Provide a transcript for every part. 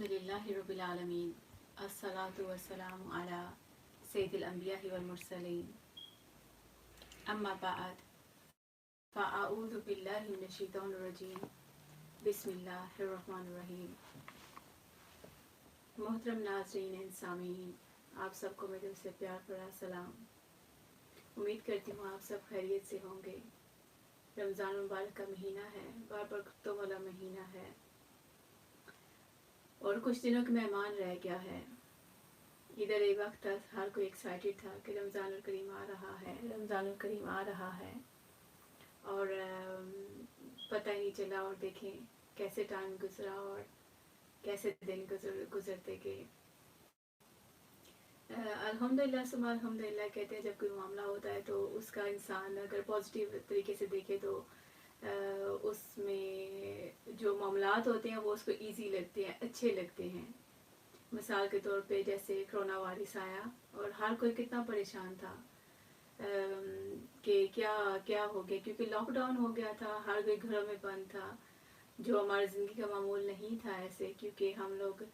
الحمدللہ رب العالمین الصلاۃ والسلام علی سید الانبیاء والمرسلین اما بعد فاعوذ باللہ من الشیطان الرجیم بسم اللہ الرحمن الرحیم۔ محترم ناظرین سامعین، آپ سب کو میرے سے پیار بھرا سلام۔ امید کرتی ہوں آپ سب خیریت سے ہوں گے۔ رمضان مبارک کا مہینہ ہے، برکتوں والا مہینہ ہے اور کچھ دنوں کے مہمان رہ گیا ہے۔ ادھر ایک وقت تھا ہر کوئی ایکسائٹیڈ تھا کہ رمضان الکریم آ رہا ہے، رمضان الکریم آ رہا ہے، اور پتہ ہی نہیں چلا، اور دیکھیں کیسے ٹائم گزرا اور کیسے دن گزرتے گئے۔ الحمدللہ ثم الحمدللہ کہتے ہیں جب کوئی معاملہ ہوتا ہے تو اس کا انسان اگر پازیٹیو طریقے سے دیکھے تو اس میں جو معاملات ہوتے ہیں وہ اس کو ایزی لگتے ہیں، اچھے لگتے ہیں۔ مثال کے طور پہ جیسے کرونا وائرس آیا اور ہر کوئی کتنا پریشان تھا کہ کیا ہو گیا، کیونکہ لاک ڈاؤن ہو گیا تھا، ہر کوئی گھروں میں بند تھا، جو ہماری زندگی کا معمول نہیں تھا ایسے، کیونکہ ہم لوگ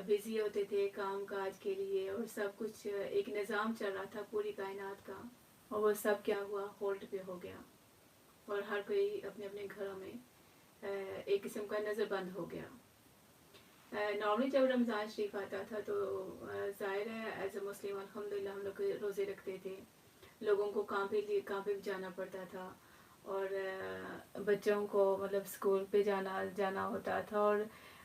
بزی ہوتے تھے کام کاج کے لیے اور سب کچھ ایک نظام چل رہا تھا پوری کائنات کا، اور وہ سب کیا ہوا، ہولڈ پہ ہو گیا اور ہر کوئی اپنے اپنے گھروں میں ایک قسم کا نظر بند ہو گیا۔ نارملی جب رمضان شریف آتا تھا تو ظاہر ہے ایز اے مسلم الحمدللہ ہم لوگ روزے رکھتے تھے، لوگوں کو کام پہ بھی جانا پڑتا تھا، اور بچوں کو مطلب اسکول پہ جانا ہوتا تھا، اور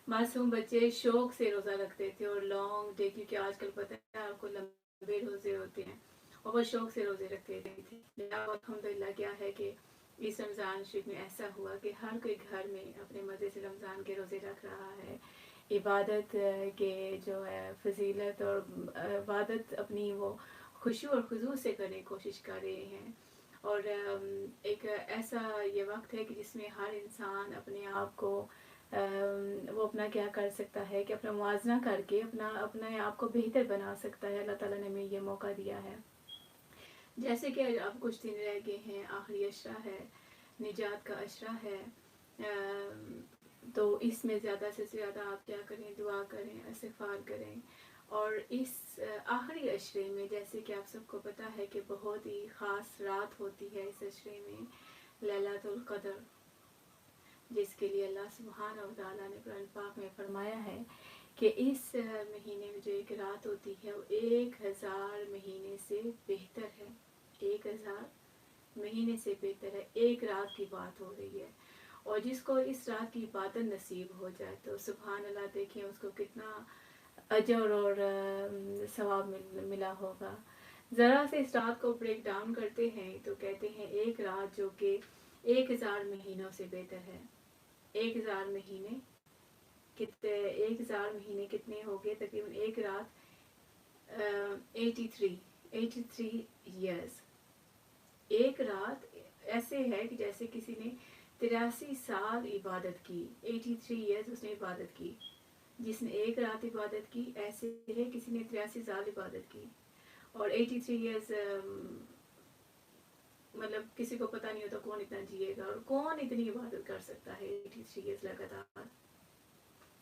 معصوم بچے شوق سے روزہ رکھتے تھے اور لانگ ڈے، کیونکہ آج کل پتہ ہے آپ کو لمبے روزے ہوتے ہیں اور وہ شوق سے روزے رکھتے تھے۔ الحمدللہ کیا ہے کہ اس رمضان شریف میں ایسا ہوا کہ ہر کوئی گھر میں اپنے مزے سے رمضان کے روزے رکھ رہا ہے، عبادت کے جو ہے فضیلت اور عبادت اپنی وہ خشوع اور خضوع سے کرنے کی کوشش کر رہے ہیں، اور ایک ایسا یہ وقت ہے کہ جس میں ہر انسان اپنے آپ کو وہ اپنا کیا کر سکتا ہے کہ اپنا موازنہ کر کے اپنے آپ کو بہتر بنا سکتا ہے۔ اللہ تعالیٰ نے ہمیں یہ موقع دیا ہے۔ جیسے کہ اب کچھ دن رہ گئے ہیں، آخری عشرہ ہے، نجات کا عشرہ ہے، تو اس میں زیادہ سے زیادہ آپ کیا کریں، دعا کریں، استغفار کریں، اور اس آخری عشرے میں جیسے کہ آپ سب کو پتہ ہے کہ بہت ہی خاص رات ہوتی ہے اس عشرے میں، لیلۃ القدر، جس کے لیے اللہ سبحانہ و تعالیٰ نے قرآن پاک میں فرمایا ہے کہ اس مہینے میں جو ایک رات ہوتی ہے وہ 1000 مہینے سے بہتر ہے، 1000 مہینے سے بہتر ہے، ایک رات کی بات ہو رہی ہے، اور جس کو اس رات کی عبادت نصیب ہو جائے تو سبحان اللہ، دیکھیں اس کو کتنا اجر اور ثواب ملا ہوگا۔ ذرا سے اس رات کو بریک ڈاؤن کرتے ہیں تو کہتے ہیں ایک رات جو کہ 1000 مہینوں سے بہتر ہے۔ 1000 مہینے کتنے، 1000 مہینے کتنے ہو گئے؟ تقریباً ایک رات 83 ایئرس۔ ایک رات ایسے ہے کہ جیسے کسی نے 83 سال عبادت کی، 83 ایئرس اس نے عبادت کی۔ جس نے ایک رات عبادت کی ایسے ہے کسی نے 83 سال عبادت کی، اور 83 ایئرس مطلب کسی کو پتہ نہیں ہوتا کون اتنا جیے گا اور کون اتنی عبادت کر سکتا ہے 83 ایئرس لگاتار۔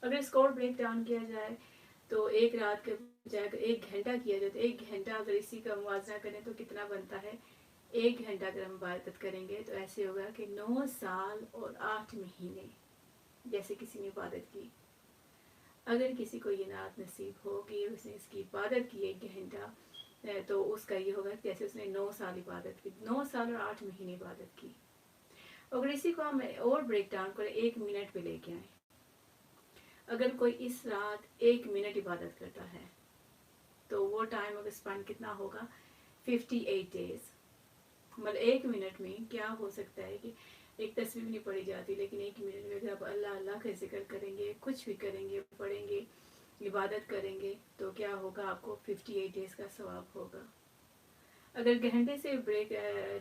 اگر اس کو بریک ڈاؤن کیا جائے تو ایک رات کے بجائے اگر 1 گھنٹہ کیا جائے تو 1 گھنٹہ اگر اسی کا موازنہ کریں تو کتنا بنتا ہے؟ 1 گھنٹہ اگر ہم عبادت کریں گے تو ایسے ہوگا کہ 9 سال اور 8 مہینے جیسے کسی نے عبادت کی۔ اگر کسی کو یہ رات نصیب ہوگی، اس نے اس کی عبادت کی 1 گھنٹہ، تو اس کا یہ ہوگا جیسے اس نے 9 سال عبادت کی، 9 سال اور 8 مہینے عبادت کی۔ اگر اسی کو ہم اور بریک ڈاؤن کریں، 1 منٹ پہ لے کے آئیں، اگر کوئی اس رات 1 منٹ عبادت کرتا ہے تو وہ ٹائم اگر اسپینڈ کتنا ہوگا؟ 58 ڈیز۔ مطلب 1 منٹ میں کیا ہو سکتا ہے کہ ایک تصویر نہیں پڑھی جاتی، لیکن 1 منٹ میں اگر آپ اللہ اللہ کا ذکر کریں گے، کچھ بھی کریں گے، پڑھیں گے، عبادت کریں گے تو کیا ہوگا؟ آپ کو 58 ڈیز کا ثواب ہوگا۔ اگر گھنٹے سے بریک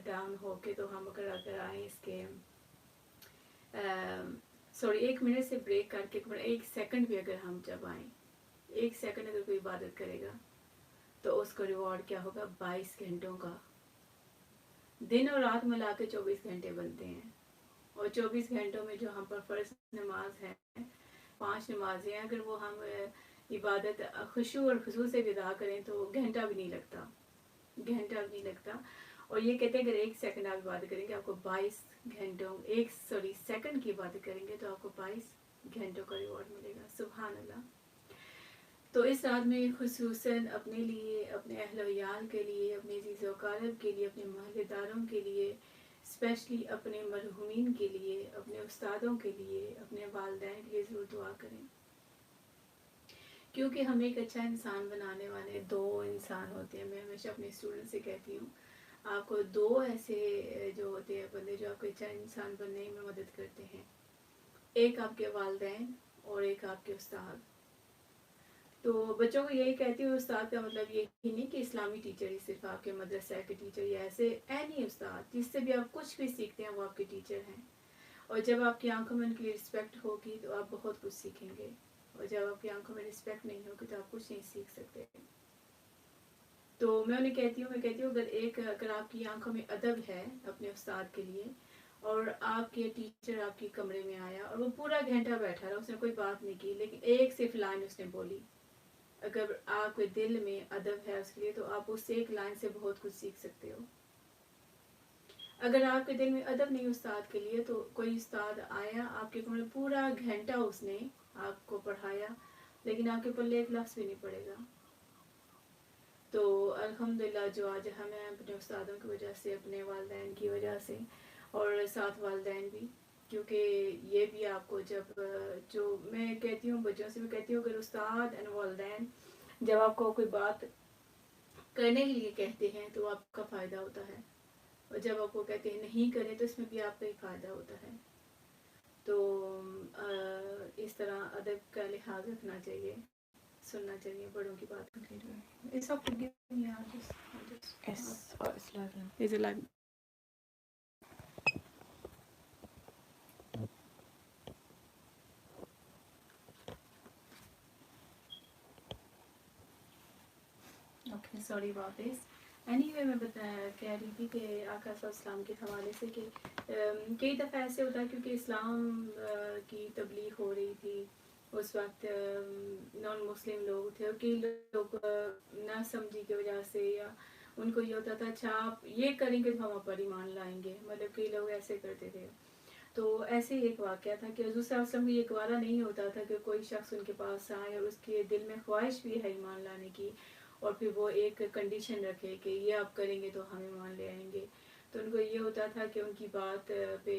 ڈاؤن ہو کے تو ہم اگر آئیں اس کے 1 منٹ سے بریک کر کے 1 سیکنڈ بھی اگر ہم جب آئیں، 1 سیکنڈ اگر کوئی عبادت کرے گا تو اس کو ریوارڈ کیا ہوگا؟ 22 گھنٹوں کا۔ دن اور رات ملا کے 24 گھنٹے بنتے ہیں، اور 24 گھنٹوں میں جو ہم پر فرض نماز ہے 5 نمازیں ہیں، اگر وہ ہم عبادت خشوع اور خضوع سے ادا کریں تو گھنٹہ بھی نہیں لگتا، گھنٹہ بھی نہیں لگتا. اور یہ کہتے ہیں اگر 1 سیکنڈ آپ عبادت کریں گے آپ کو 22 گھنٹوں سیکنڈ کی عبادت کریں گے تو آپ کو 22 گھنٹوں کا ریوارڈ ملے گا. سبحان اللہ. تو اس رات میں خصوصاً اپنے لیے، اپنے اہل و عیال کے لیے، اپنے عزیز و اقارب کے لیے، اپنے محلے داروں کے لیے، اسپیشلی اپنے مرحومین کے لیے، اپنے استادوں کے لیے، اپنے والدین کے لیے ضرور دعا کریں، کیونکہ ہمیں ایک اچھا انسان بنانے والے 2 انسان ہوتے ہیں. میں ہمیشہ اپنے اسٹوڈنٹ سے کہتی ہوں آپ کو 2 ایسے جو ہوتے ہیں بندے جو آپ کو اچھا انسان بننے میں مدد کرتے ہیں، ایک آپ کے والدین اور ایک آپ کے استاد. تو بچوں کو یہی کہتی ہوں استاد کا مطلب یہ ہی نہیں کہ اسلامی ٹیچر ہی صرف آپ کے مدرسہ کے ٹیچر یا ایسے اینی استاد جس سے بھی آپ کچھ بھی سیکھتے ہیں وہ آپ کے ٹیچر ہیں. اور جب آپ کی آنکھوں میں ان کی رسپیکٹ ہوگی تو آپ بہت کچھ سیکھیں گے، اور جب آپ کی آنکھوں میں رسپیکٹ نہیں ہوگی تو آپ کچھ نہیں سیکھ سکتے. تو میں انہیں کہتی ہوں اگر آپ کی آنکھوں میں ادب ہے اپنے استاد کے لیے، اور آپ کے ٹیچر آپ کے کمرے میں آیا اور وہ پورا گھنٹہ بیٹھا رہا، اس نے کوئی بات نہیں کی لیکن ایک صرف لائن اس نے بولی، اگر آپ کے دل میں ادب ہے اس کے لیے تو آپ اس سے ایک لائن سے بہت کچھ سیکھ سکتے ہو. اگر آپ کے دل میں ادب نہیں استاد کے لیے تو کوئی استاد آیا آپ کے کمرے پورا گھنٹہ اس نے آپ کو پڑھایا لیکن آپ کے پلے ایک لفظ بھی نہیں پڑے گا. تو الحمدللہ جو آج ہمیں اپنے استادوں کی وجہ سے، اپنے والدین کی وجہ سے، اور ساتھ والدین بھی، کیونکہ یہ بھی آپ کو جو میں کہتی ہوں بچوں سے بھی کہتی ہوں اگر استاد اور والدین جب آپ کو کوئی بات کرنے کے لیے کہتے ہیں تو آپ کا فائدہ ہوتا ہے، اور جب آپ کو کہتے ہیں نہیں کریں تو اس میں بھی آپ کا ہی فائدہ ہوتا ہے. تو اس طرح ادب کا لحاظ رکھنا چاہیے، سننا چاہیے بڑوں کی بات. It's up to give me is it like okay sorry about this. Anyway میں کہہ رہی تھی کہ آقا صلی اللہ علیہ وسلم کے حوالے سے کہ کئی دفعہ ایسے ہوتا ہے کیونکہ اسلام کی تبلیغ ہو رہی تھی اس وقت، نان مسلم لوگ تھے اور کئی لوگ نہ سمجھی کی وجہ سے یا ان کو یہ ہوتا تھا اچھا آپ یہ کریں گے تو ہم آپ پر ایمان لائیں گے، مطلب کئی لوگ ایسے کرتے تھے. تو ایسے ہی ایک واقعہ تھا کہ حضور صلی اللہ علیہ وسلم کو یہ گوارا نہیں ہوتا تھا کہ کوئی شخص ان کے پاس آئے اور اس کے دل میں خواہش بھی ہے ایمان لانے کی اور پھر وہ ایک کنڈیشن رکھے کہ یہ آپ کریں گے تو ہم ایمان لے آئیں گے. تو ان کو یہ ہوتا تھا کہ ان کی بات پہ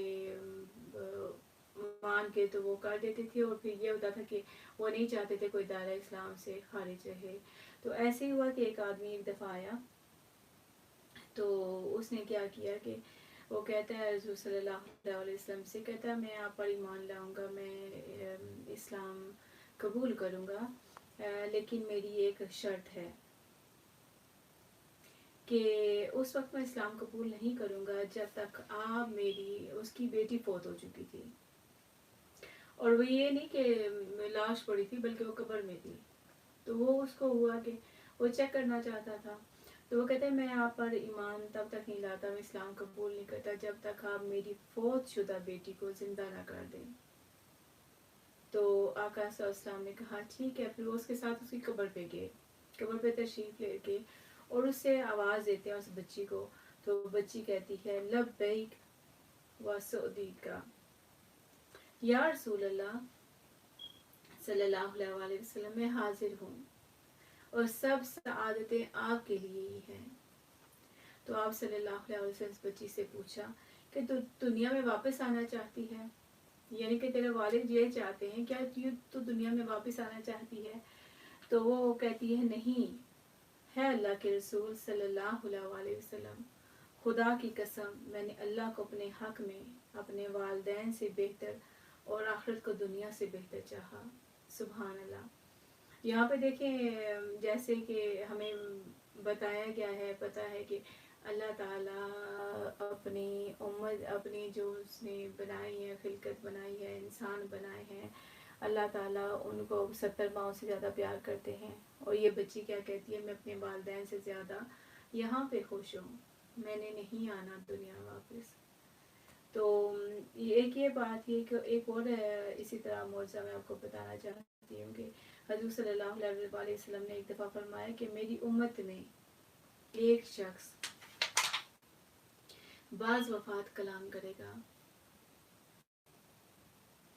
مان کے تو وہ کر دیتے تھے، اور پھر یہ ہوتا تھا کہ وہ نہیں چاہتے تھے کوئی دائرہ اسلام سے خارج رہے. تو ایسے ہی ہوا کہ ایک آدمی ایک دفعہ آیا تو اس نے کیا کیا کہ وہ کہتا ہے حضور صلی اللہ علیہ وسلم سے، کہتا ہے میں آپ پر ایمان لاؤں گا، میں اسلام قبول کروں گا، لیکن میری ایک شرط ہے کہ اس وقت میں اسلام قبول نہیں کروں گا جب تک آپ اس کی بیٹی فوت ہو چکی تھی، اور وہ یہ نہیں کہ لاش پڑی تھی بلکہ وہ قبر میں تھی. تو وہ اس کو ہوا کہ وہ چیک کرنا چاہتا تھا، تو وہ کہتے ہیں میں آپ پر ایمان تب تک نہیں لاتا، میں اسلام قبول نہیں کرتا جب تک آپ میری فوت شدہ بیٹی کو زندہ نہ کر دیں. تو آقا صلی اللہ علیہ وسلم نے کہا ٹھیک ہے. پھر وہ اس کے ساتھ اس کی قبر پہ گئے، قبر پہ تشریف لے کے اور اس سے آواز دیتے ہیں اس بچی کو. تو بچی کہتی ہے لبیک و سعدیک یا رسول اللہ صلی اللہ علیہ وسلم، میں حاضر ہوں اور سب سعادتیں آپ کے لیے ہی ہیں. تو آپ صلی اللہ علیہ وسلم اس بچی سے پوچھا کہ تو دنیا میں واپس آنا چاہتی ہے، یعنی کہ تیرے والد یہ چاہتے ہیں کیا تو دنیا میں واپس آنا چاہتی ہے؟ تو وہ کہتی ہے نہیں ہے اللہ کے رسول صلی اللہ علیہ وسلم، خدا کی قسم میں نے اللہ کو اپنے حق میں اپنے والدین سے بہتر اور آخرت کو دنیا سے بہتر چاہا. سبحان اللہ. یہاں پہ دیکھیں جیسے کہ ہمیں بتایا گیا ہے، پتہ ہے کہ اللہ تعالیٰ اپنی امت، اپنی جو اس نے بنائی ہے، خلقت بنائی ہے، انسان بنائے ہیں، اللہ تعالیٰ ان کو 70 ماؤں سے زیادہ پیار کرتے ہیں. اور یہ بچی کیا کہتی ہے میں اپنے والدین سے زیادہ یہاں پہ خوش ہوں، میں نے نہیں آنا دنیا واپس. تو ایک یہ بات یہ کہ ایک اور اسی طرح معجزہ میں آپ کو بتانا چاہتی ہوں کہ حضور صلی اللہ علیہ وسلم نے ایک دفعہ فرمایا کہ میری امت میں ایک شخص بعض وفات کلام کرے گا.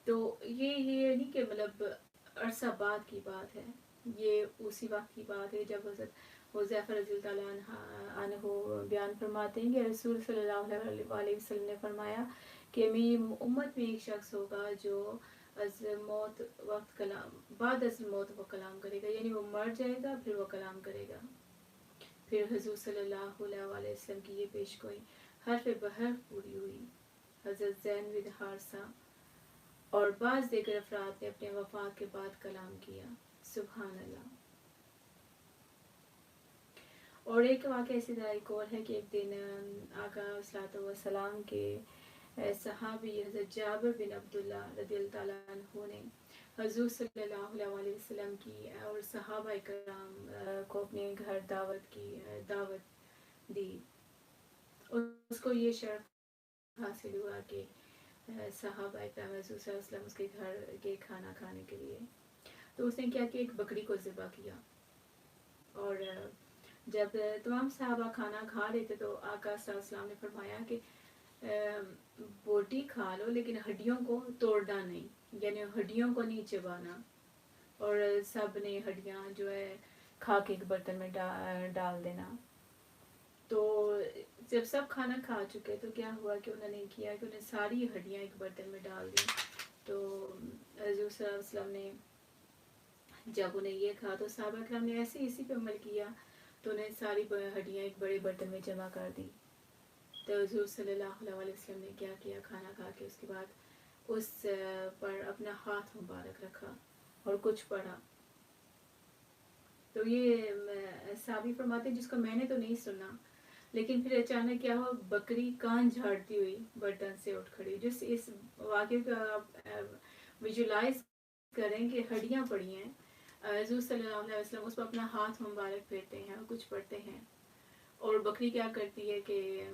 تو یہ نہیں کہ مطلب عرصہ بعد کی بات ہے، یہ اسی وقت کی بات ہے جب حضرت حذیفہ رضی اللہ تعالیٰ عنہ بیان فرماتے ہیں کہ رسول صلی اللہ علیہ وسلم نے فرمایا کہ میری امت میں ایک شخص ہوگا جو از موت وقت کلام بعد از موت وہ کلام کرے گا، یعنی وہ مر جائے گا پھر وہ کلام کرے گا. پھر حضور صلی اللہ علیہ وسلم کی یہ پیش گوئی حرف بحرف پوری ہوئی. حضرت زین بن حارثہ اور بعض دیگر افراد نے اپنے وفات کے بعد کلام کیا. سبحان اللہ. اور ایک واقعہ اسی طرح ایک اور ہے کہ ایک دن آقا صلی اللہ علیہ وسلم کے صحابی حضرت جابر بن عبداللہ رضی اللہ تعالیٰ عنہ نے حضور صلی اللہ علیہ وسلم کی اور صحابہ کرام کو اپنے گھر دعوت دی. اس کو یہ شرف حاصل ہوا کہ صحابہ کرام حضور صلی اللہ علیہ وسلم اس کے گھر کے کھانا کھانے کے لیے. تو اس نے کیا کہ ایک بکری کو ذبح کیا، اور جب تمام صحابہ کھانا کھا رہے تھے تو آقا صلی اللہ علیہ وسلم نے فرمایا کہ بوٹی کھا لو لیکن ہڈیوں کو توڑنا نہیں، یعنی ہڈیوں کو نہیں چبانا. اور سب نے ہڈیاں جو ہے کھا کے ایک برتن میں ڈال دینا. تو جب سب کھانا کھا چکے تو کیا ہوا کہ انہوں نے کیا کہ انہیں ساری ہڈیاں ایک برتن میں ڈال دی. تو حضور صلی اللہ علیہ وسلم نے جب انہیں یہ کھا تو صحابہ کرام نے ایسے اسی پہ عمل کیا تو انہیں ساری ہڈیاں ایک بڑے برتن میں جمع کر دی. تو حضور صلی اللہ علیہ وسلم نے کیا کیا، کھانا کھا کے اس کے بعد اس پر اپنا ہاتھ مبارک رکھا اور کچھ پڑھا. تو یہ صحابی فرماتے ہیں جس کو میں نے تو نہیں سنا، لیکن پھر اچانک کیا ہوا، بکری کان جھاڑتی ہوئی برتن سے اٹھ کھڑی. جس اس واقعے کو آپ ویژولائز کریں کہ ہڈیاں پڑی ہیں، حضور صلی اللہ علیہ وسلم اس پر اپنا ہاتھ مبارک پھیرتے ہیں اور کچھ پڑھتے ہیں، اور بکری کیا کرتی ہے کہ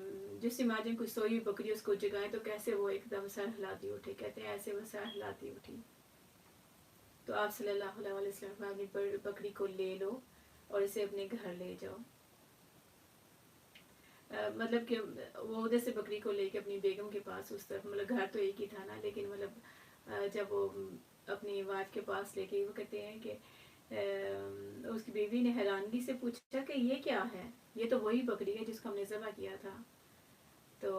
جس امیجن کوئی سوئی ہوئی بکری اس کو جگائے تو کیسے وہ ایک دم سر ہلاتی اٹھے، کہتے ہیں ایسے وہ سر ہلاتی اٹھی. تو آپ صلی اللہ علیہ وسلم اپنی بکری کو لے لو اور اسے اپنے گھر لے جاؤ. مطلب کہ وہ ادھر سے بکری کو لے کے اپنی بیگم کے پاس، اس طرف مطلب گھر تو ایک ہی تھا نا، لیکن مطلب جب وہ اپنی وائف کے پاس لے کے وہ کہتے ہیں کہ اس کی بیوی نے حیرانگی سے پوچھا کہ یہ کیا ہے، یہ تو وہی بکری ہے جس کو ہم نے ذبح کیا تھا. تو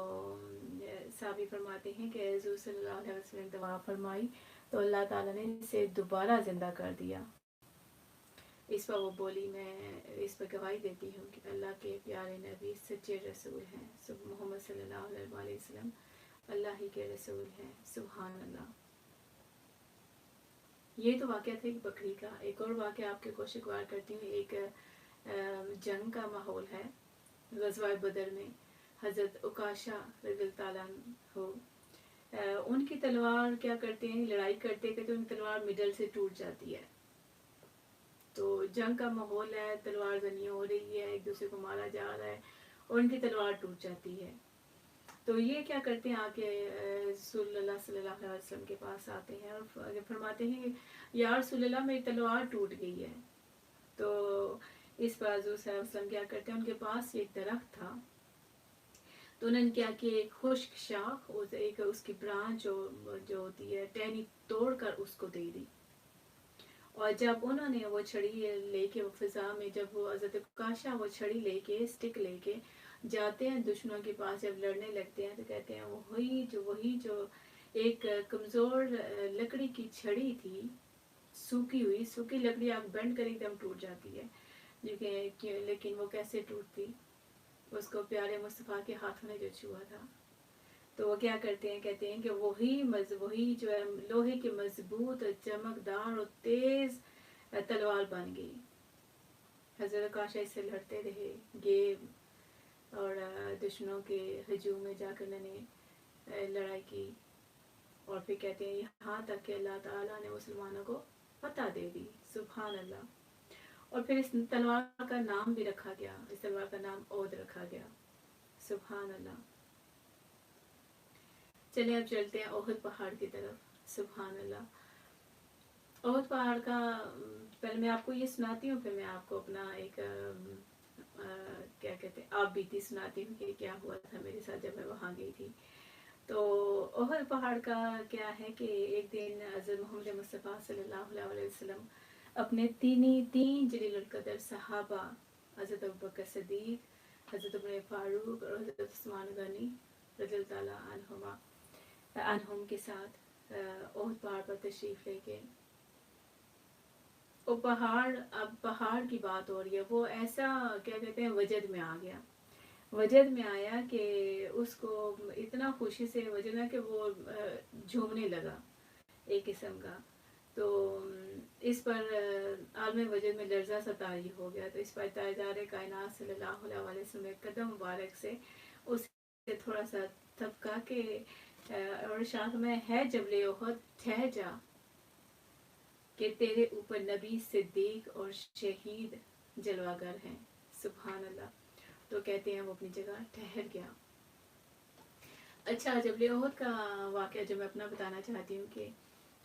صحابی فرماتے ہیں کہ حضور صلی اللہ علیہ وسلم نے دعا فرمائی تو اللہ تعالیٰ نے اسے دوبارہ زندہ کر دیا. اس پر وہ بولی میں اس پر گواہی دیتی ہوں کہ اللہ کے پیارے نبی سچے رسول ہیں، محمد صلی اللہ علیہ وسلم اللہ ہی کے رسول ہیں. سبحان اللہ. یہ تو واقعہ تھا ایک بکری کا. ایک اور واقعہ آپ کے کو شکوار کرتی ہوں. ایک جنگ کا ماحول ہے غزوہ بدر میں. حضرت عکاشہ رضی اللہ تعالیٰ عنہ ان کی تلوار کیا کرتے ہیں، لڑائی کرتے کرتے ان کی تلوار مڈل سے ٹوٹ جاتی ہے. تو جنگ کا ماحول ہے، تلوار زنی ہو رہی ہے، ایک دوسرے کو مارا جا رہا ہے اور ان کی تلوار ٹوٹ جاتی ہے. تو یہ کیا کرتے ہیں، آ کے رسول اللہ صلی اللہ علیہ وسلم کے پاس آتے ہیں اور فرماتے ہیں یا رسول اللہ میری تلوار ٹوٹ گئی ہے. تو اس پر حضور صلی اللہ علیہ وسلم کیا کرتے ہیں، ان کے پاس ایک درخت تھا تو انہوں نے کیا کہ ایک خشک شاخ ایک اس کی برانچ جو ہوتی ہے ٹہنی توڑ کر اس کو دے دی. اور جب انہوں نے وہ چھڑی لے کے فضا میں، جب وہ حضرت عکاشہ وہ چھڑی لے کے اسٹک لے کے جاتے ہیں دشمنوں کے پاس، جب لڑنے لگتے ہیں تو کہتے ہیں وہی جو ایک کمزور لکڑی کی چھڑی تھی، سوکھی لکڑی آپ بینڈ کر ایک دم ٹوٹ جاتی ہے، لیکن وہ کیسے ٹوٹتی، اس کو پیارے مصطفیٰ کے ہاتھوں نے جو چھوا تھا. تو وہ کیا کرتے ہیں، کہتے ہیں کہ وہی جو ہے لوہے کی مضبوط چمکدار اور تیز تلوار بن گئی. حضرت عکاشہ اس سے لڑتے رہے اور دشمنوں کے ہجوم میں جا کر انہوں نے لڑائی کی، اور پھر کہتے ہیں یہاں تک کہ اللہ تعالیٰ نے مسلمانوں کو فتح دے دی. سبحان اللہ. اور پھر اس تلوار کا نام بھی رکھا گیا، اس تلوار کا نام عود رکھا گیا. سبحان اللہ. چلیں اب چلتے ہیں احد پہاڑ کی طرف. سبحان اللہ. احد پہاڑ کا پہلے میں آپ کو یہ سناتی ہوں، پھر میں آپ کو اپنا ایک کیا کہتے ہیں آپ بیتی سناتی ہوں کہ کیا ہوا تھا میرے ساتھ جب میں وہاں گئی تھی. تو احد پہاڑ کا کیا ہے کہ ایک دن حضرت محمد مصطفیٰ صلی اللہ علیہ وسلم اپنے تین جلیل القدر صحابہ حضرت ابوبکر صدیق، حضرت عمر فاروق اور حضرت عثمان غنی رضی اللہ تعالیٰ عنہم کے ساتھ احد پہاڑ پر تشریف لے گئے. وہ پہاڑ، اب پہاڑ کی بات ہو رہی ہے، وہ ایسا کیا کہتے ہیں وجد میں آ گیا. وجد میں آیا کہ اس کو اتنا خوشی سے وجد میں کہ وہ جھومنے لگا ایک قسم کا. تو اس پر عالم وجد میں لرزہ سا طاری ہو گیا. تو اس پر تاجدار کائنات صلی اللہ علیہ وسلم قدم مبارک سے اس سے تھوڑا سا تھپکا کے اور ارشاد میں ہے جبل احد ٹھہر جا کہ تیرے اوپر نبی، صدیق اور شہید جلوہ گر ہیں. سبحان اللہ. تو کہتے ہیں وہ اپنی جگہ ٹھہر گیا. اچھا، جبل احد کا واقعہ جو میں اپنا بتانا چاہتی ہوں کہ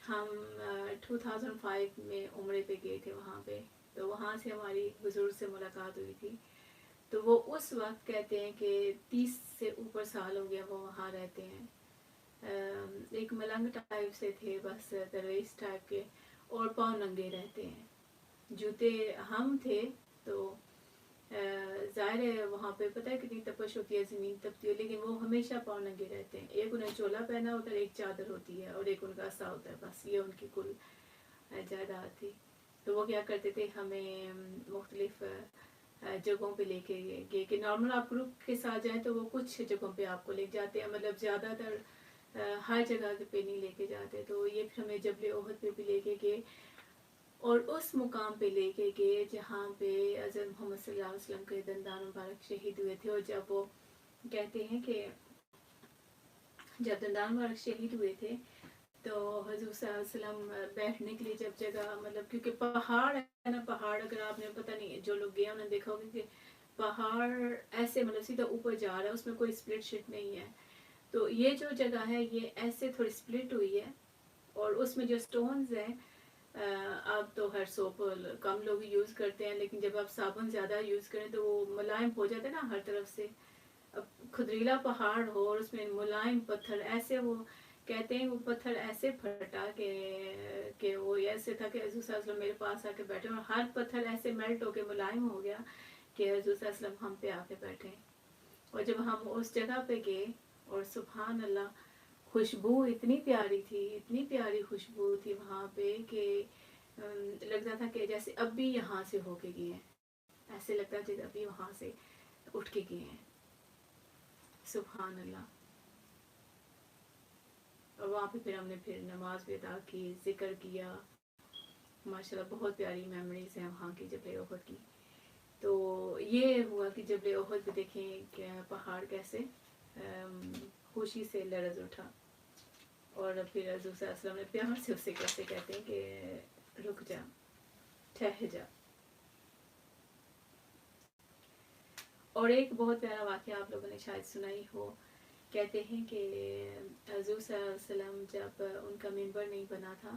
ہم 2005 میں عمرے پہ گئے تھے وہاں پہ. تو وہاں سے ہماری بزرگ سے ملاقات ہوئی تھی. تو وہ اس وقت کہتے ہیں کہ 30 سے اوپر سال ہو گیا وہ وہاں رہتے ہیں. ایک ملنگ ٹائپ سے تھے، بس درویش ٹائپ کے، اور پاؤں ننگے رہتے ہیں. جوتے ہم تھے تو ظاہر ہے وہاں پہ پتہ ہے کتنی تپش ہوتی ہے، زمین تپتی ہے، لیکن وہ ہمیشہ پاؤں ننگے رہتے ہیں. ایک انہیں چولا پہنا ہوتا ہے، ایک چادر ہوتی ہے اور ایک ان کا عصا ہوتا ہے، بس یہ ان کی کل جائیداد تھی. تو وہ کیا کرتے تھے، ہمیں مختلف جگہوں پہ لے کے گئے کہ نارمل آپ گروپ کے ساتھ جائیں تو وہ کچھ جگہوں پہ آپ کو لے جاتے ہیں، مطلب زیادہ تر ہر جگہ پہ نہیں لے کے جاتے. تو یہ پھر ہمیں جبل احد پہ بھی لے کے گئے اور اس مقام پہ لے کے گئے جہاں پہ حضرت محمد صلی اللہ علیہ وسلم کے دندان مبارک شہید ہوئے تھے. اور جب وہ کہتے ہیں کہ جب دندان مبارک شہید ہوئے تھے تو حضور صلی اللہ علیہ وسلم بیٹھنے کے لیے جب جگہ، مطلب کیونکہ پہاڑ ہے نا، پہاڑ اگر آپ نے پتہ نہیں جو لوگ گئے انہوں نے دیکھا ہوگا کہ پہاڑ ایسے مطلب سیدھا اوپر جا رہا ہے، اس میں کوئی سپلٹ شٹ نہیں ہے. تو یہ جو جگہ ہے یہ ایسے تھوڑی سپلٹ ہوئی ہے اور اس میں جو سٹونز ہیں اب تو ہر سوپ کم لوگ یوز کرتے ہیں، لیکن جب آپ صابن زیادہ یوز کریں تو وہ ملائم ہو جاتا ہے نا ہر طرف سے. اب خدریلا پہاڑ ہو اور اس میں ملائم پتھر ایسے، وہ کہتے ہیں وہ پتھر ایسے پھٹا کہ وہ ایسے تھا کہ حضور صلی اللہ علیہ وسلم میرے پاس آ کے بیٹھے اور ہر پتھر ایسے میلٹ ہو کے ملائم ہو گیا کہ حضور صلی اللہ علیہ وسلم ہم پہ آ کے بیٹھے. اور جب ہم اس جگہ پہ گئے اور سبحان اللہ خوشبو اتنی پیاری تھی، اتنی پیاری خوشبو تھی وہاں پہ کہ لگتا تھا کہ جیسے اب بھی یہاں سے ہو کے گئے ہیں، ایسے لگتا تھا کہ ابھی وہاں سے اٹھ کے گئے ہیں. سبحان اللہ. اور وہاں پہ پھر ہم نے پھر نماز بھی ادا کی، ذکر کیا. ماشاءاللہ بہت پیاری میموریز ہیں وہاں کی جبل احد کی. تو یہ ہوا کہ جبل احد پہ دیکھیں کہ پہاڑ کیسے خوشی سے لرز اٹھا. اور پھر حضور صلی اللہ علیہ وسلم نے پیار سے اسے کیسے کہتے ہیں کہ رک جا، ٹھہر جا. اور ایک بہت پیارا واقعہ آپ لوگوں نے شاید سنا ہی ہو. کہتے ہیں کہ حضور صلی اللہ علیہ وسلم جب ان کا ممبر نہیں بنا تھا،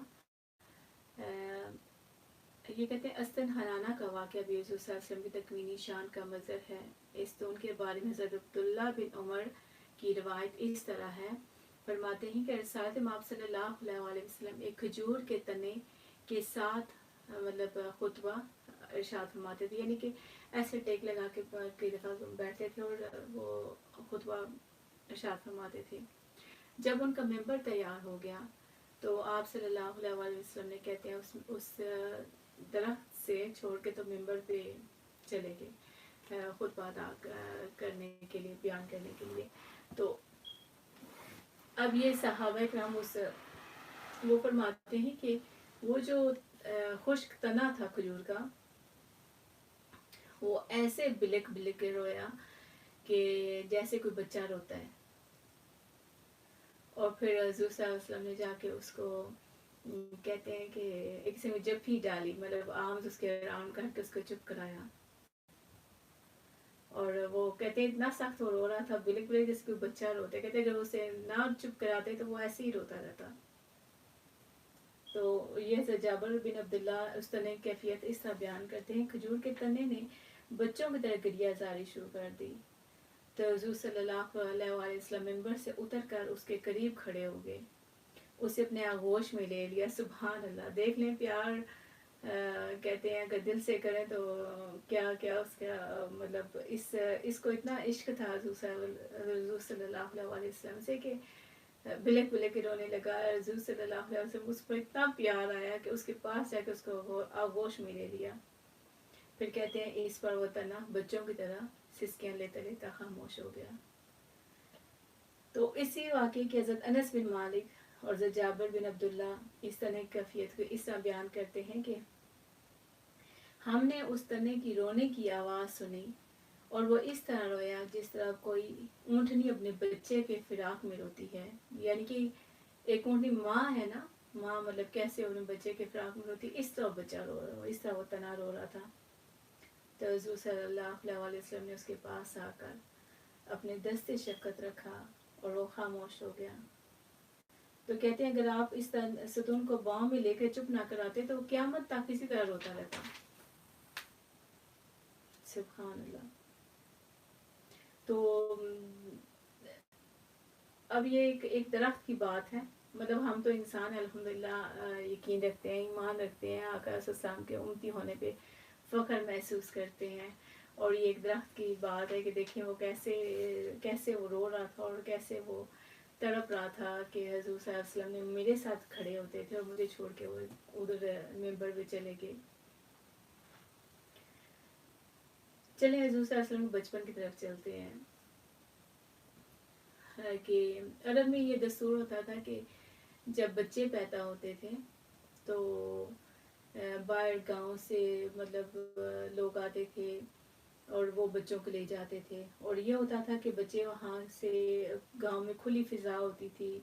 یہ کہتے ہیں استن حنانہ کا واقعہ بھی حضور صلی اللہ علیہ وسلم کی تکوینی شان کا مظہر ہے. اس تو ان کے بارے میں حضرت عبداللہ بن عمر کی روایت اس طرح ہے، فرماتے ہیں کہ رسالت مآب صلی اللہ علیہ وسلم ایک کھجور کے تنے کے ساتھ مطلب خطبہ ارشاد فرماتے تھے، یعنی کہ ایسے ٹیک لگا کے کئی دفعہ بیٹھتے تھے اور وہ خطبہ ارشاد فرماتے تھے. جب ان کا ممبر تیار ہو گیا تو آپ صلی اللہ علیہ وسلم نے کہتے ہیں اس درخت سے چھوڑ کے تو ممبر پہ چلے گئے خطبہ ادا کرنے کے لیے، بیان کرنے کے لیے. تو اب یہ صحابہ کرام وہ فرماتے ہیں کہ وہ جو خشک تنا تھا کھجور کا، وہ ایسے بلک بلک کے رویا کہ جیسے کوئی بچہ روتا ہے. اور پھر حضور صلی اللہ علیہ وسلم نے جا کے اس کو کہتے ہیں کہ ایک سے جب ہی ڈالی، مطلب آرمز اس کے راؤنڈ کر کے اس کو چپ کرایا. اور وہ کہتے ہیں اتنا سخت وہ رو رہا تھا، بلک بلک جیسے کوئی بچہ روتے، کہتے اگر اسے نہ چپ کراتے تو وہ ایسے ہی روتا رہتا. تو یہ حضرت جابر بن عبداللہ اس تنے کی کیفیت اس طرح بیان کرتے ہیں، کھجور کے تنے نے بچوں کی طرح گریہ زاری شروع کر دی. تو حضور صلی اللہ علیہ وسلم منبر سے اتر کر اس کے قریب کھڑے ہو گئے، اسے اپنے آغوش میں لے لیا. سبحان اللہ، دیکھ لیں پیار کہتے ہیں اگر دل سے کریں تو کیا کیا اس کا مطلب اس کو اتنا عشق تھا حضور صلی اللہ علیہ وسلم سے کہ بلک بلک کے رونے لگا. حضور صلی اللہ علیہ وسلم اس پر اتنا پیار آیا کہ اس کے پاس جا کے اس کو آغوش میں لے لیا. پھر کہتے ہیں اس پر وہ تنا بچوں کی طرح سسکیاں لیتا لیتا خاموش ہو گیا. تو اسی واقعے کے حضرت انس بن مالک اور حضرت جابر بن عبداللہ اس طرح کیفیت کو اس طرح بیان کرتے ہیں کہ ہم نے اس تنے کی رونے کی آواز سنی اور وہ اس طرح رویا جس طرح کوئی اونٹنی اپنے بچے کے فراق میں روتی ہے. یعنی کہ ایک اونٹنی ماں ہے نا، ماں مطلب کیسے اپنے بچے کے فراق میں روتی، اس طرح بچہ رو رہا، اس طرح وہ تنا رو رہا تھا. تو حضور صلی اللہ علیہ وسلم نے اس کے پاس آ کر اپنے دست شفقت رکھا اور وہ خاموش ہو گیا. تو کہتے ہیں اگر آپ اس ستون کو باؤں میں لے کر چپ نہ کراتے تو قیامت تک اسی طرح روتا رہتا. سبحان اللہ. تو اب یہ ایک درخت کی بات ہے، مطلب ہم تو انسان الحمدللہ یقین رکھتے ہیں، ایمان رکھتے ہیں، آقا صلی اللہ علیہ وسلم کے امتی ہونے پہ فخر محسوس کرتے ہیں. اور یہ ایک درخت کی بات ہے کہ دیکھیں وہ کیسے وہ رو رہا تھا اور کیسے وہ تڑپ رہا تھا کہ حضور صلی اللہ علیہ وسلم نے میرے ساتھ کھڑے ہوتے تھے اور مجھے چھوڑ کے وہ ادھر ممبر پہ چلے گئے. چلیں حضور صلی اللہ علیہ وسلم کے بچپن کی طرف چلتے ہیں. کہ عرب میں یہ دستور ہوتا تھا کہ جب بچے پیدا ہوتے تھے تو باہر گاؤں سے مطلب لوگ آتے تھے اور وہ بچوں کو لے جاتے تھے. اور یہ ہوتا تھا کہ بچے وہاں سے گاؤں میں کھلی فضا ہوتی تھی،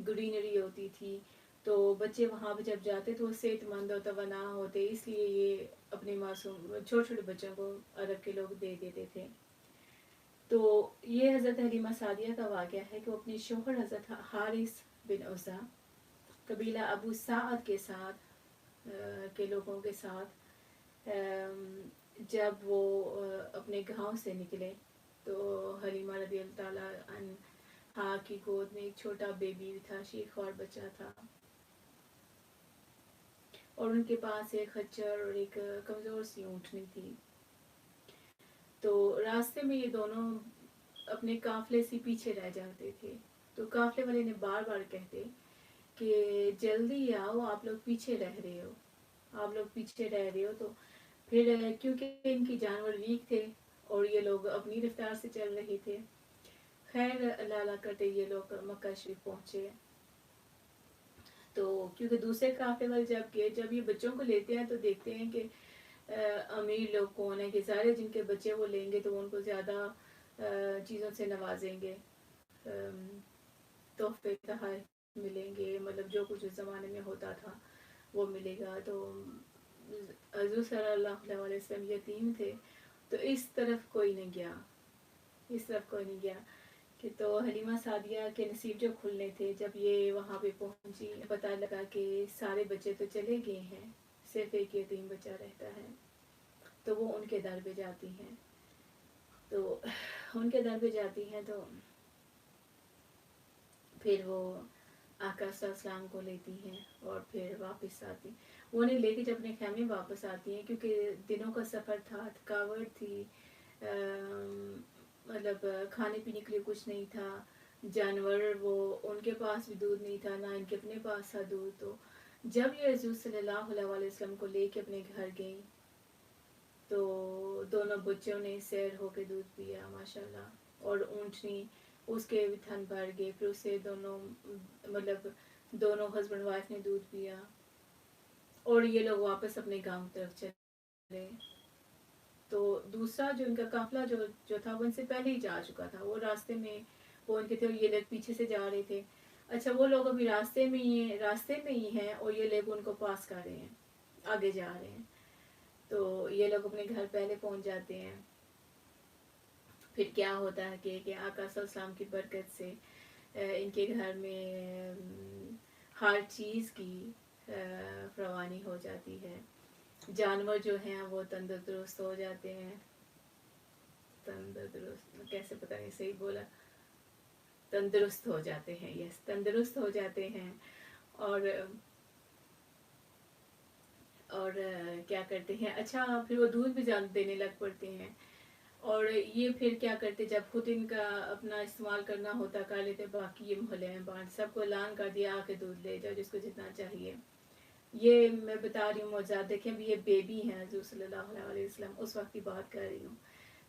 گرینری ہوتی تھی، تو بچے وہاں پہ جب جاتے تو وہ صحت مند اور توانا ہوتے، اس لیے یہ اپنے معصوم چھوٹے چھوٹے بچوں کو عرب کے لوگ دے دیتے تھے. تو یہ حضرت حلیمہ سعدیہ کا واقعہ ہے کہ وہ اپنے شوہر حضرت حارث بن عزا قبیلہ ابو سعد کے ساتھ کے لوگوں کے ساتھ جب وہ اپنے گاؤں سے نکلے تو حلیمہ رضی اللہ تعالیٰ عنہا کی گود میں ایک چھوٹا بیبی تھا، شیخوار بچہ تھا، اور ان کے پاس ایک خچر اور ایک کمزور سی اونٹنی تھی. تو راستے میں یہ دونوں اپنے قافلے سے پیچھے رہ جاتے تھے. تو قافلے والے نے بار بار کہتے کہ جلدی آؤ، آپ لوگ پیچھے رہ رہے ہو، آپ لوگ پیچھے رہ رہے ہو. تو پھر کیونکہ ان کی جانور ویک تھے اور یہ لوگ اپنی رفتار سے چل رہے تھے، خیر لالا کرتے یہ لوگ مکہ شریف پہنچے. تو کیونکہ دوسرے قافلے والے جب یہ بچوں کو لیتے ہیں تو دیکھتے ہیں کہ امیر لوگ کون ہیں کہ سارے جن کے بچے وہ لیں گے تو وہ ان کو زیادہ چیزوں سے نوازیں گے، تحفے تحائف ملیں گے، مطلب جو کچھ اس زمانے میں ہوتا تھا وہ ملے گا. تو حضور صلی اللہ علیہ وسلم یتیم تھے تو اس طرف کوئی نہیں گیا. کہ تو حلیمہ سعدیہ کے نصیب جو کھلنے تھے، جب یہ وہاں پہ پہنچی پتہ لگا کہ سارے بچے تو چلے گئے ہیں، صرف ایک یتیم بچہ رہتا ہے. تو وہ ان کے در پہ جاتی ہیں تو پھر وہ آقا صلی اللہ علیہ وسلم کو لیتی ہیں اور پھر واپس آتی. وہ انہیں لے کے جب اپنے خیمے واپس آتی ہیں کیونکہ دنوں کا سفر تھا، تھکاوٹ تھی، مطلب کھانے پینے کے لیے کچھ نہیں تھا، جانور وہ ان کے پاس بھی دودھ نہیں تھا، نہ ان کے اپنے پاس تھا دودھ. تو جب یہ حضور صلی اللہ علیہ وسلم کو لے کے اپنے گھر گئی تو دونوں بچوں نے سیر ہو کے دودھ پیا ماشاءاللہ، اور اونٹنی اس کے بھی تھن بھر گئے. پھر اسے دونوں ہسبینڈ وائف نے دودھ پیا اور یہ لوگ واپس اپنے گاؤں طرف چلے. تو دوسرا جو ان کا قافلہ جو تھا وہ ان سے پہلے ہی جا چکا تھا، وہ راستے میں وہ ان کے تھے، یہ لوگ پیچھے سے جا رہے تھے. اچھا وہ لوگ ابھی راستے میں ہی ہیں اور یہ لوگ ان کو پاس کر رہے ہیں، آگے جا رہے ہیں. تو یہ لوگ اپنے گھر پہلے پہنچ جاتے ہیں پھر کیا ہوتا ہے کہ آقا صلی اللہ علیہ وسلم کی برکت سے ان کے گھر میں ہر چیز کی فراوانی ہو جاتی ہے. جانور جو ہیں وہ تندرست ہو جاتے ہیں. تندرست کیسے پتہ نہیں صحیح بولا, تندرست ہو جاتے ہیں. یس, تندرست ہو جاتے ہیں. اور کیا کرتے ہیں, اچھا پھر وہ دودھ بھی زیادہ دینے لگ پڑتے ہیں. اور یہ پھر کیا کرتے, جب خود ان کا اپنا استعمال کرنا ہوتا کر لیتے, باقی یہ محلے میں بانٹ سب کو اعلان کر دیا آ کے دودھ لے جاؤ جس کو جتنا چاہیے. یہ میں بتا رہی ہوں معجزات, دیکھیں بھی یہ بیبی ہیں حضور صلی اللہ علیہ وسلم, اس وقت کی بات کر رہی ہوں.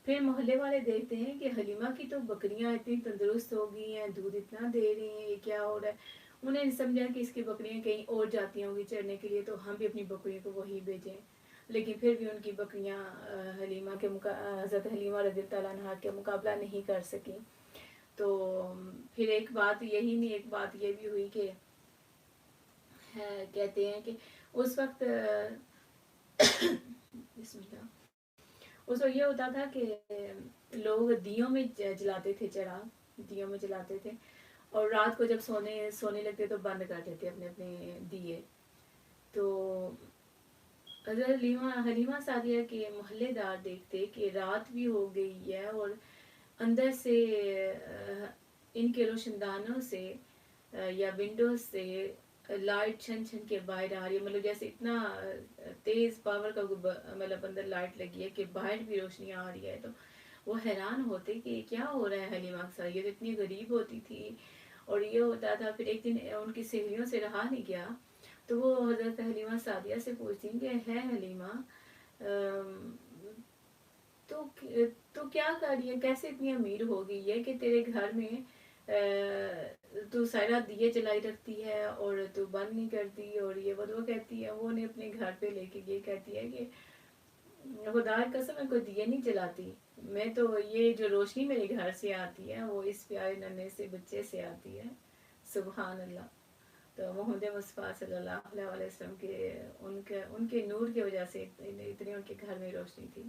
پھر محلے والے دیکھتے ہیں کہ حلیمہ کی تو بکریاں اتنی تندرست ہو گئی ہیں, دودھ اتنا دے رہی ہیں, یہ کیا ہو رہا ہے. انہیں نہیں سمجھا کہ اس کی بکریاں کہیں اور جاتی ہوں گی چرنے کے لیے, تو ہم بھی اپنی بکریوں کو وہی بھیجیں. لیکن پھر بھی ان کی بکریاں حلیمہ کے حضرت حلیمہ رضی اللہ عنہا کے مقابلہ نہیں کر سکیں. تو پھر ایک بات یہی نہیں, ایک بات یہ بھی ہوئی کہ کہتے ہیں کہ اس وقت بسم اللہ, اس وقت یہ ہوتا تھا کہ لوگ دیوں میں جلاتے تھے, چراغ دیوں میں جلاتے تھے, اور رات کو جب سونے لگتے تو بند کر دیتے اپنے اپنے دیے. تو حضرت حلیمہ سعدیہ کے محلے دار دیکھتے کہ رات بھی ہو گئی ہے اور اندر سے ان کے روشندانوں سے یا ونڈوز سے لائٹ چھن چھن کے باہر آ رہی ہے, مطلب جیسے اتنا تیز پاور کا مطلب اندر لائٹ لگی ہے کہ باہر بھی روشنی آ رہی ہے. تو وہ حیران ہوتے کہ کیا ہو رہا ہے حلیمہ کے ساتھ, یہ تو اتنی غریب ہوتی تھی. اور یہ ہوتا تھا. پھر ایک دن ان کی سہیلیوں سے رہا نہیں گیا, تو وہ حضرت حلیمہ سعدیہ سے پوچھتی کہ ہے حلیمہ تو کیا کر رہی ہے, کیسے اتنی امیر ہو گئی ہے کہ تیرے گھر میں تو سارا دیے جلائی رکھتی ہے اور تو بند نہیں کرتی. اور یہ وہ کہتی ہے, وہ نے اپنے گھر پہ لے کے یہ کہتی ہے کہ خدا کی قسم میں کوئی دیے نہیں جلاتی, میں تو یہ جو روشنی میرے گھر سے آتی ہے وہ اس پیارے ننھے سے بچے سے آتی ہے. سبحان اللہ. تو محمد مصطفیٰ صلی اللہ علیہ وسلم کے ان کے نور کی وجہ سے اتنی ان کے گھر میں روشنی تھی.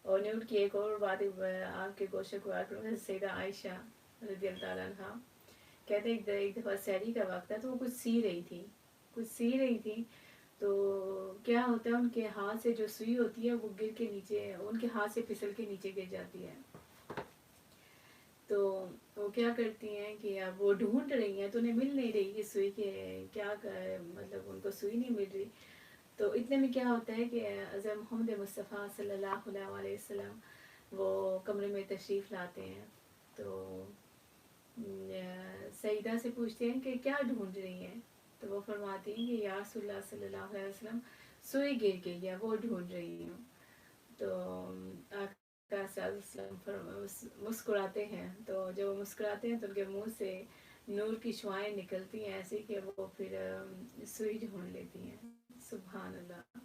اور نور کی ایک اور بات آپ کے گوشے کو سیدہ عائشہ رضی اللہ عنہا کہتے ہیں ایک دفعہ سحری کا وقت تھا, تو وہ کچھ سی رہی تھی. تو کیا ہوتا ہے, ان کے ہاتھ سے جو سوئی ہوتی ہے وہ گر کے نیچے, ان کے ہاتھ سے پھسل کے نیچے گر جاتی ہے. تو وہ کیا کرتی ہیں کہ اب وہ ڈھونڈ رہی ہیں تو انہیں مل نہیں رہی کہ سوئی کے کیا مطلب ان کو سوئی نہیں مل رہی. تو اتنے میں کیا ہوتا ہے کہ حضرت محمد مصطفیٰ صلی اللہ علیہ وسلم وہ کمرے میں تشریف لاتے ہیں. تو سیدہ سے پوچھتے ہیں کہ کیا ڈھونڈ رہی ہیں, تو وہ فرماتی ہیں کہ یا رسول اللہ صلی اللہ علیہ وسلم سوئی گر گئی ہے, وہ ڈھونڈ رہی ہوں. تو آقا صلی اللہ علیہ وسلم مسکراتے ہیں, تو جب مسکراتے ہیں تو ان کے منہ سے نور کی شعائیں نکلتی ہیں ایسی کہ وہ پھر سوئی ڈھونڈ لیتی ہیں. سبحان اللہ.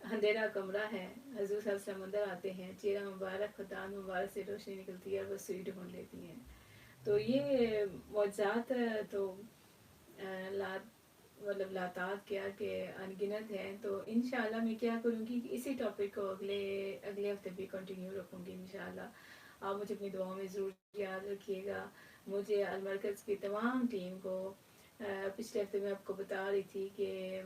اندھیرا کمرہ ہے, حضور صلی اللہ علیہ وسلم اندر آتے ہیں, چہرہ مبارک خدان مبارک سے روشنی نکلتی ہے, وہ سوئی ڈھونڈ لیتی ہیں. تو یہ معجزات تو مطلب لاتعداد کیا کہ انگنت ہیں. تو انشاءاللہ میں کیا کروں گی کہ اسی ٹاپک کو اگلے ہفتے بھی کنٹینیو رکھوں گی انشاءاللہ. آپ مجھے اپنی دعاؤں میں ضرور یاد رکھیے گا. مجھے المرکز کی تمام ٹیم کو پچھلے ہفتے میں آپ کو بتا رہی تھی کہ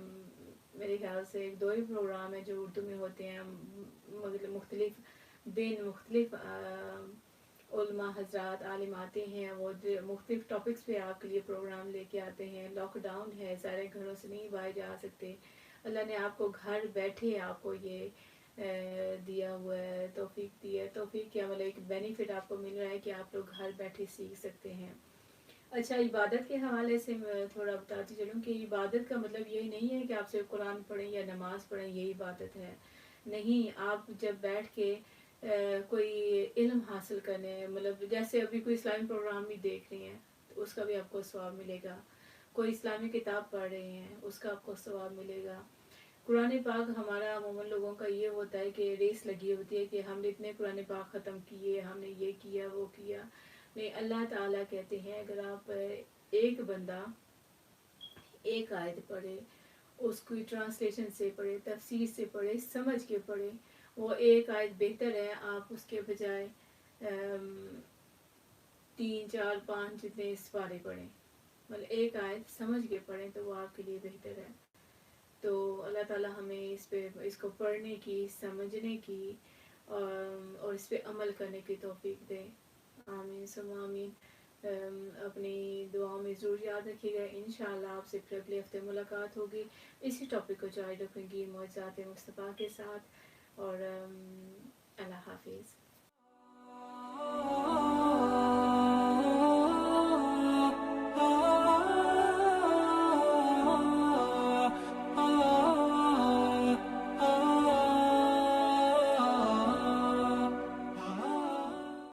میرے خیال سے 2 ہی پروگرام ہیں جو اردو میں ہوتے ہیں, مطلب مختلف دن مختلف علماء حضرات عالم آتے ہیں, وہ مختلف ٹاپکس پہ آپ کے لیے پروگرام لے کے آتے ہیں. لاک ڈاؤن ہے, سارے گھروں سے نہیں باہر جا سکتے. اللہ نے آپ کو گھر بیٹھے آپ کو یہ دیا ہوا ہے, توفیق دی ہے. توفیق کیا مطلب ایک بینیفٹ آپ کو مل رہا ہے کہ آپ لوگ گھر بیٹھے سیکھ سکتے ہیں. اچھا, عبادت کے حوالے سے میں تھوڑا بتاتی چلوں کہ عبادت کا مطلب یہی نہیں ہے کہ آپ صرف قرآن پڑھیں یا نماز پڑھیں, یہی عبادت ہے. نہیں, آپ جب بیٹھ کے کوئی علم حاصل کرنے, مطلب جیسے ابھی کوئی اسلامی پروگرام بھی دیکھ رہی ہیں تو اس کا بھی آپ کو ثواب ملے گا. کوئی اسلامی کتاب پڑھ رہے ہیں اس کا آپ کو ثواب ملے گا. قرآن پاک ہمارا عموماً لوگوں کا یہ ہوتا ہے کہ ریس لگی ہوتی ہے کہ ہم نے اتنے قرآن پاک ختم کیے, ہم نے یہ کیا وہ کیا. نہیں, اللہ تعالیٰ کہتے ہیں اگر آپ ایک بندہ ایک آیت پڑھے, اس کی ٹرانسلیشن سے پڑھے, تفسیر سے پڑھے, سمجھ کے پڑھے, وہ ایک آیت بہتر ہے آپ اس کے بجائے 3 4 5 جتنے اس پارے پڑھیں، مطلب ایک آیت سمجھ کے پڑھیں تو وہ آپ کے لیے بہتر ہے. تو اللہ تعالیٰ ہمیں اس کو پڑھنے کی، سمجھنے کی اور اس پہ عمل کرنے کی توفیق دے. آمین ثم آمین. اپنی دعاؤں میں ضرور یاد رکھیے گا. انشاءاللہ آپ سے پھر اگلے ہفتے ملاقات ہوگی. اسی ٹاپک کو جاری رکھوں گی معجزات مصطفیٰ کے ساتھ. اور اللہ حافظ.